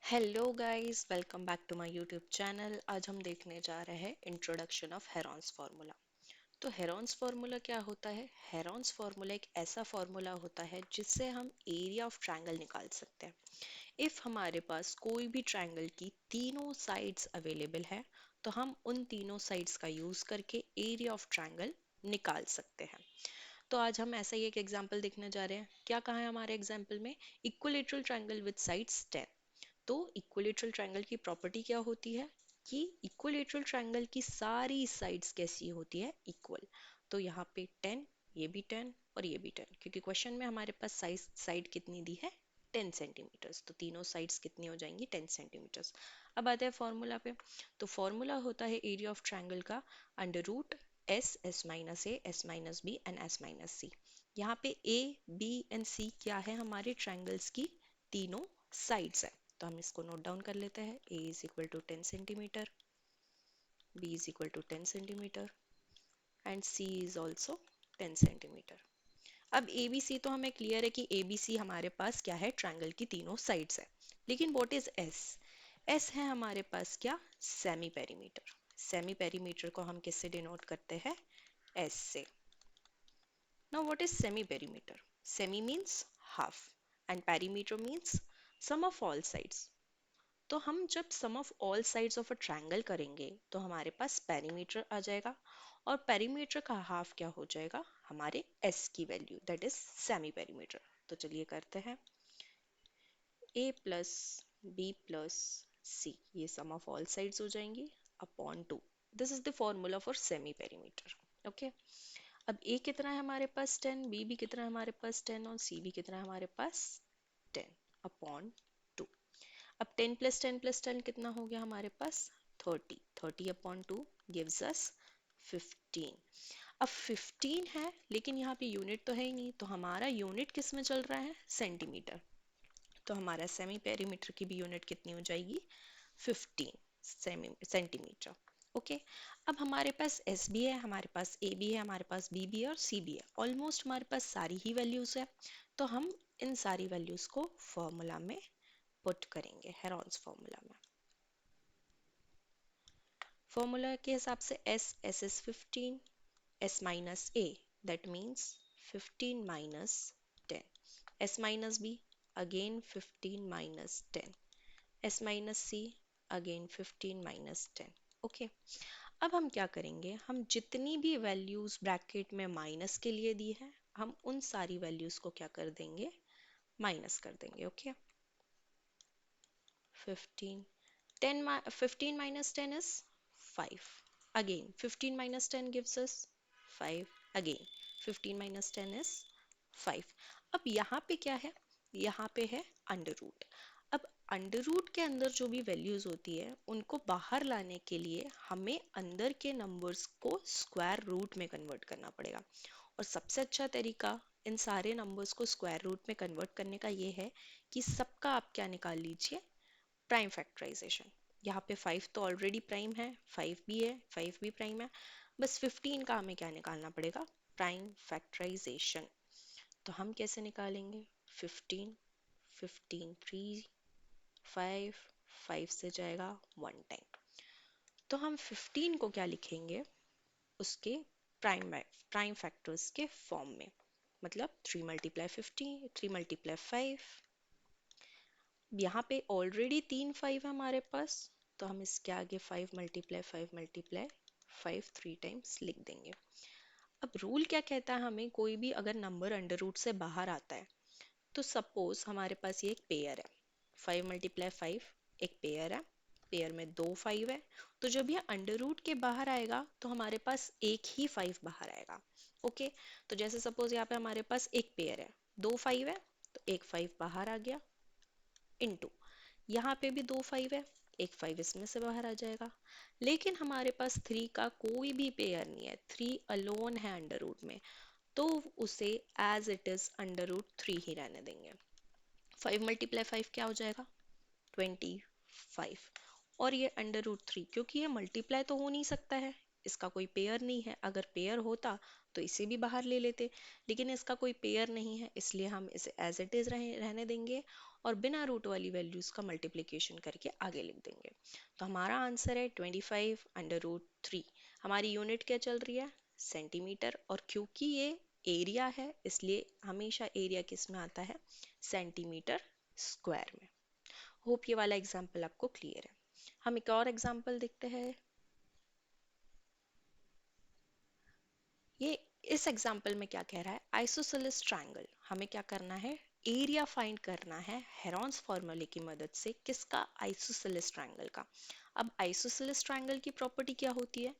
Hello guys, welcome back to my YouTube channel. आज हम देखने जा रहे हैं इंट्रोडक्शन ऑफ हेरॉन्स फार्मूला। तो हेरॉन्स फार्मूला क्या होता है? हेरॉन्स फार्मूला एक ऐसा फार्मूला होता है जिससे हम एरिया ऑफ ट्रायंगल निकाल सकते हैं। इफ हमारे पास कोई भी ट्रायंगल की तीनों साइड्स अवेलेबल है तो हम उन तीनों साइड्स का यूज करके एरिया ऑफ ट्रायंगल निकाल सकते हैं। तो आज हम ऐसा ही एक एग्जांपल देखने जा रहे हैं। क्या कहा है हमारे एग्जांपल में? Equilateral triangle with sides 10। तो इक्विलेटरल ट्रायंगल की प्रॉपर्टी क्या होती है कि इक्विलेटरल ट्रायंगल की सारी साइड्स कैसी होती है? इक्वल। तो यहाँ पे 10, ये भी 10 और ये भी 10, क्योंकि क्वेश्चन में हमारे पास साइड कितनी दी है? 10 सेंटीमीटर्स। तो तीनों साइड्स कितनी हो जाएंगी? 10 सेंटीमीटर्स। अब आते हैं फॉर्मूला पे। तो फॉर्मूला होता है एरिया ऑफ ट्रायंगल का under root s, s minus a, s minus b and s minus c. यहाँ पे ए, बी एंड सी क्या है? हमारे ट्रायंगल्स की तीनों साइड्स है। तो हम इसको नोट डाउन कर लेते हैं। A is equal to 10 centimetre, b is equal to 10 centimetre and c is also 10 centimetre. अब ए बी सी तो हमें क्लियर है कि ए बी सी हमारे पास क्या है? ट्रायंगल की तीनों साइड्स है। लेकिन व्हाट इज एस? एस है हमारे पास क्या? Semi perimeter. सेमी पेरीमीटर को हम किससे डिनोट करते हैं? एस से। Now what is semi perimeter? Semi means half and perimeter means sum of all sides. तो हम जब sum of all sides of a triangle करेंगे तो हमारे पास पेरीमीटर आ जाएगा, और पेरीमीटर का हाफ क्या हो जाएगा? हमारे एस की value, that is semi perimeter. तो चलिए करते हैं। ए प्लस बी प्लस सी, ये सम ऑफ ऑल साइड्स हो जाएंगी upon 2। This is the formula for semi perimeter. Okay. अब ए कितना है हमारे पास? 10, बी भी कितना है हमारे पास? 10, और सी भी कितना है हमारे पास? 10 अपॉन 2। अब 10 प्लस 10 प्लस 10 कितना हो गया हमारे पास? 30। 30 अपॉन 2 गिव्स अस 15। अब 15 है लेकिन यहाँ पे यूनिट तो है ही नहीं, तो हमारा यूनिट किस में चल रहा है? सेंटीमीटर। तो हमारा सेमी पेरीमीटर की भी यूनिट कितनी हो जाएगी? 15 सेमी सेंटीमीटर। ओके। अब हमारे पास एस भी है, हमारे पास ए भी है, हमारे पास बी भी है और सी भी है। ऑलमोस्ट हमारे पास सारी ही वैल्यूज है। तो हम इन सारी वैल्यूज को फॉर्मूला में पुट करेंगे, हेरॉन्स फॉर्मूला में। फॉर्मूला के हिसाब से s is 15, s minus a, that means 15 minus 10, s minus b again 15 minus 10, s minus c again 15 minus 10। Okay. अब हम क्या करेंगे? हम जितनी भी वैल्यूज ब्रैकेट में माइनस के लिए दी है, हम उन सारी वैल्यूज को क्या कर देंगे? माइनस कर देंगे। Okay. 15, 15 minus 10 is 5. Again, 15 minus 10 gives us 5. Again, 15 minus 10 is 5. अब यहाँ पे क्या है? यहाँ पे है अंडर रूट। अब अंडर रूट के अंदर जो भी वैल्यूज होती है उनको बाहर लाने के लिए हमें अंदर के नंबर्स को स्क्वायर रूट में कन्वर्ट करना पड़ेगा। और सबसे अच्छा तरीका इन सारे नंबर्स को स्क्वायर रूट में कन्वर्ट करने का ये है कि सबका आप क्या निकाल लीजिए? Prime factorization. यहाँ पे 5 तो ऑलरेडी प्राइम है, 5 भी है, 5 भी प्राइम है। बस 15 का हमें क्या निकालना पड़ेगा? Prime factorization. तो हम कैसे निकालेंगे? 15, 15 3 5, 5 से जाएगा 1 टाइम। तो हम 15 को क्या लिखेंगे? उसके प्राइम फैक्टर्स के फॉर्म में। मतलब 3 मल्टीप्लाई 50, 3 मल्टीप्लाई 5। यहाँ पे ऑलरेडी 3 5 है हमारे पास, तो हम इसके आगे 5 मल्टीप्लाई 5 मल्टीप्लाई 5 3 टाइम्स लिख देंगे। अब रूल क्या कहता है? हमें कोई भी अगर नंबर अंडर रूट से बाहर आता है, तो सपोज हमारे पास ये एक पेयर है, 5 मल्टीप्लाई 5 एक पेयर है, पेयर में 2 5 है। तो जब ये अंडर रूट के बाहर आएगा तो हमारे पास एक ही 5 बाहर आएगा। ओके। तो जैसे सपोज यहाँ पे हमारे पास एक पेयर है, 2 5 है, तो एक 5 बाहर आ गया, इनटू यहाँ पे भी 2 5 है, एक 5 इसमें से बाहर आ जाएगा। लेकिन हमारे पास 3 का कोई भी पेयर नहीं है, 3 अलोन है अंडर रूट में, तो उसे as it is under root 3 ही रहने देंगे। 5 मल्टीप्लाई 5 क्या हो जाएगा? 25। और ये अंडर रूट 3, क्योंकि ये मल्टीप्लाई तो हो नहीं सकता है, इसका कोई पेयर नहीं है, अगर पेयर होता तो इसे भी बाहर ले लेते, लेकिन इसका कोई पेयर नहीं है, इसलिए हम इसे एज इट इज रहने देंगे और बिना रूट वाली वैल्यूज का मल्टीप्लिकेशन करके आगे लिख देंगे। तो हमारा आंसर है 25/√3। हमारी यूनिट क्या चल रही है, सेंटीमीटर, और क्योंकि ये एरिया है इसलिए हमेशा एरिया किस में आता है, सेंटीमीटर स्क्वायर में। होप ये वाला एग्जाम्पल आपको क्लियर है। हम एक और एग्जाम्पल देखते हैं। ये इस एग्जाम्पल में क्या कह रहा है, आइसोसेलेस ट्रायंगल, हमें क्या करना है, एरिया फाइंड करना है हेरॉन्स फॉर्मूले की मदद से। किसका, आइसोसेलेस ट्रायंगल का। अब आइसोसेलेस ट्रायंगल की प्रॉपर्टी क्या होती है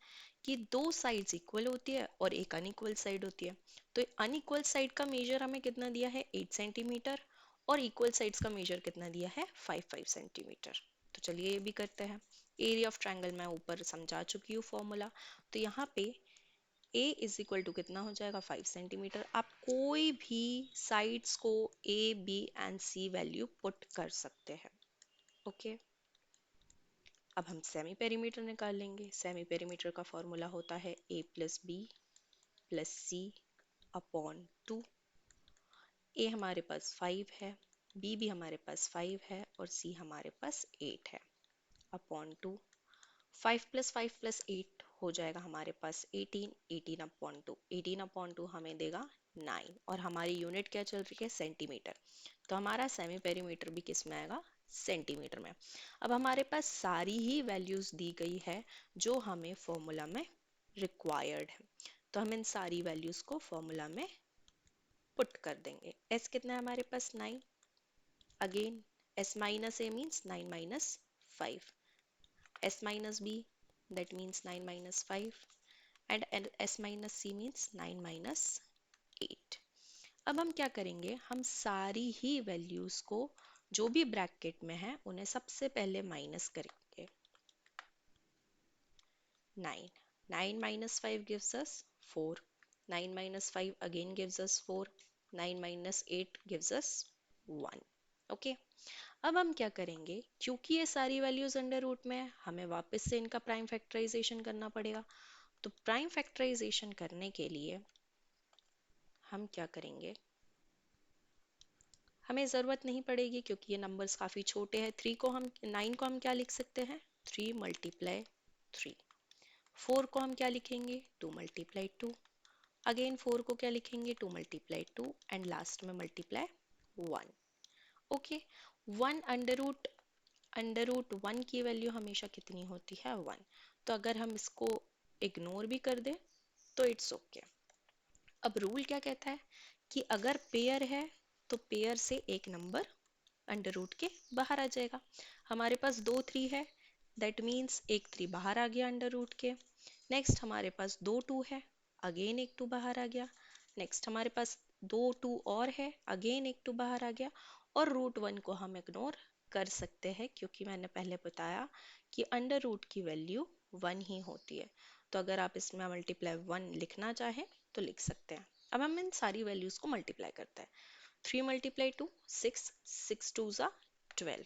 कि दो साइड्स इक्वल होती है और एक अनइक्वल साइड होती है। तो अनइक्वल साइड का मेजर हमें कितना दिया है, 8 सेंटीमीटर, और इक्वल साइड्स का मेजर कितना दिया है, 5 सेंटीमीटर। तो चलिए ये भी करते हैं। एरिया ऑफ ट्रायंगल मैं ऊपर समझा चुकी हूँ फॉर्मूला। तो यहाँ पे A इज इक्वल टू कितना हो जाएगा, 5 सेंटीमीटर। आप कोई भी साइड्स को A, B and C value put कर सकते हैं। ओके, अब हम सेमी पेरीमीटर निकाल लेंगे। सेमी पेरीमीटर का फॉर्मूला होता है A+B+C/2। A हमारे पास 5 है, B भी हमारे पास 5 है और C हमारे पास 8 है, अपॉन 2। 5+5+8 हो जाएगा हमारे पास 18। 18/2, 18/2 हमें देगा 9, और हमारी यूनिट क्या चल रही है, सेंटीमीटर। तो हमारा सेमी पेरीमीटर भी किस में आएगा, सेंटीमीटर में। अब हमारे पास सारी ही वैल्यूज दी गई है जो हमें फॉर्मूला में रिक्वायर्ड है। तो हम इन सारी वैल्यूज को फॉर्मूला में पुट कर देंगे। s कितना है हमारे पास, 9। Again s minus a means 9 minus 5, s minus b, that means 9 minus 5, and s minus c means 9 minus 8। अब हम क्या करेंगे, हम सारी ही वैल्यूज को जो भी ब्रैकेट में है उन्हें सबसे पहले माइनस करेंगे। 9, 9 minus 5 gives us 4, 9 minus 5 again gives us 4, 9 minus 8 gives us 1। Okay, अब हम क्या करेंगे, क्योंकि ये सारी वैल्यूज अंडर रूट में है, हमें वापस से इनका प्राइम फैक्टराइजेशन करना पड़ेगा। तो प्राइम फैक्टराइजेशन करने के लिए हम क्या करेंगे, हमें ज़रूरत नहीं पड़ेगी क्योंकि ये नंबर्स काफ़ी छोटे हैं। 9 को हम क्या लिख सकते हैं, 3 × 3। 4 को हम क्या लिखेंगे, 2 × 2। अगेन 4 को क्या लिखेंगे, 2 × 2, एंड लास्ट में मल्टीप्लाई 1। ओके, 1 अंडर रूट 1 की वैल्यू हमेशा कितनी होती है, 1। तो अगर हम इसको इग्नोर भी कर दें तो इट्स ओके। अब रूल क्या कहता है कि अगर पेयर है तो पेयर से एक नंबर अंडर रूट के बाहर आ जाएगा। हमारे पास 2 3 है, दैट मीन्स एक 3 बाहर आ गया अंडर रूट के। नेक्स्ट हमारे पास 2 2 है, अगेन एक 2 बाहर आ गया। नेक्स्ट हमारे पास 2 2 और है, अगेन एक 2 बाहर आ गया। और रूट 1 को हम इग्नोर कर सकते हैं क्योंकि मैंने पहले बताया कि अंडर रूट की वैल्यू 1 ही होती है। तो अगर आप इसमें मल्टीप्लाई 1 लिखना चाहें तो लिख सकते हैं। अब हम इन सारी वैल्यूज को मल्टीप्लाई करते हैं। 3 × 2 6, 6 2 ज़ा 12,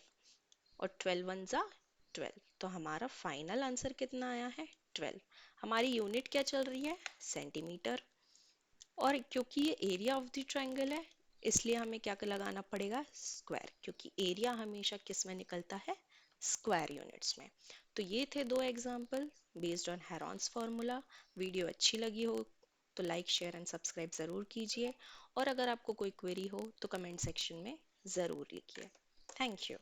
और 12 1 ज़ा 12। तो हमारा फाइनल आंसर कितना आया है, 12। हमारी यूनिट क्या चल रही है, सेंटीमीटर। और क्योंकि ये एरिया ऑफ द ट्रायंगल है इसलिए हमें क्या लगाना पड़ेगा, स्क्वायर, क्योंकि एरिया हमेशा किस में निकलता है, स्क्वायर यूनिट्स में। तो ये थे 2 example based on Heron's formula. Video अच्छी लगी हो तो लाइक शेयर एंड सब्सक्राइब ज़रूर कीजिए, और अगर आपको कोई क्वेरी हो तो कमेंट सेक्शन में ज़रूर लिखिए। Thank you.